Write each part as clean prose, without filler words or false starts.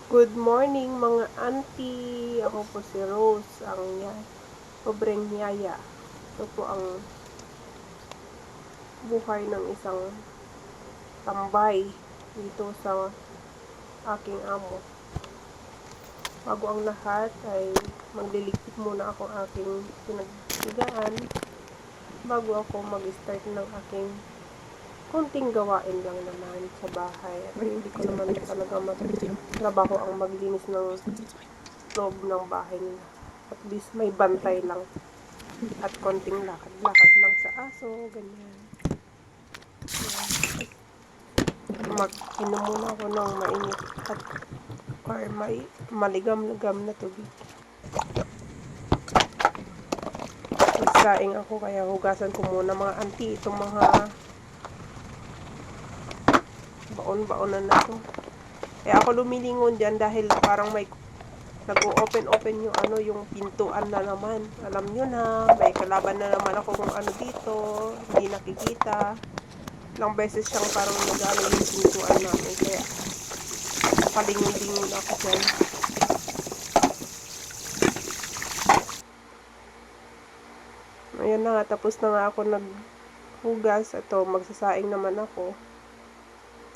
Good morning mga auntie! Ako po si Rose, ang pobreng yaya. Ito po ang buhay ng isang tambay dito sa aking amo. Bago ang lahat ay magliligpit muna ako aking pinaghigaan bago ako mag-start ng aking konting gawain lang naman sa bahay. At hindi ko naman talaga trabaho ang maglinis ng loob ng bahay nila. At least may bantay lang. At konting lakad-lakad lang sa aso, ganyan. Mag-inom muna ako ng mainit at or may maligam-ligam na tubig. Nagsaing ako kaya hugasan ko muna mga auntie itong mga baon-baonan na to. Kaya ako lumilingon dyan dahil parang may nag-open yung pintuan na naman. Alam nyo na, may kalaban na naman ako kung ano dito, hindi nakikita. Ilang beses siyang parang nag-ano yung pintuan namin. Kaya palingon-lingon ako dyan. Ayan na nga, tapos na nga ako naghugas. Ito, magsasaing naman ako.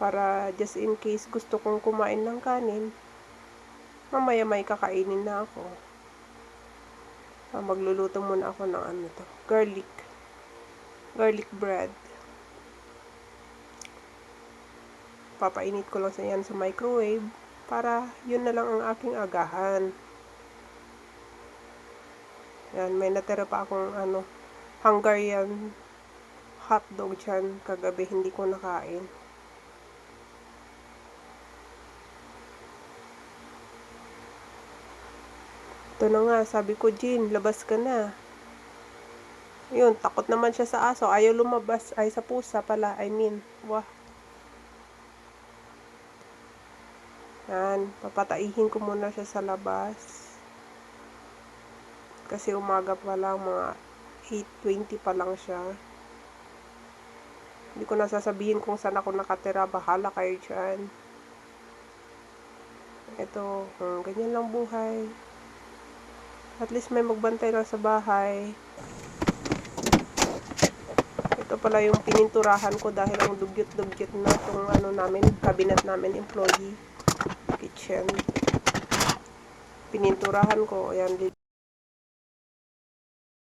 Para just in case gusto kong kumain ng kanin, mamaya may kakainin na ako. Magluluto muna ako ng garlic bread. Papainit ko lang yan sa microwave para yun na lang ang aking agahan. Yan, may natira pa akong Hungarian hotdog dyan kagabi, hindi ko nakain. Ito na nga, sabi ko, Jean, labas ka na. Yun, takot naman siya sa aso. Ayaw lumabas. Ay, sa pusa pala. Wah. Yan, papataihin ko muna siya sa labas. Kasi umaga pa lang, mga 8:20 pa lang siya. Hindi ko nasasabihin kung saan ako nakatira. Bahala kayo dyan. Ito, ganyan lang buhay. At least may magbantay lang sa bahay. Ito pala yung pininturahan ko dahil ang dugyot-dugyot na itong cabinet namin, employee kitchen. Pininturahan ko, ayan,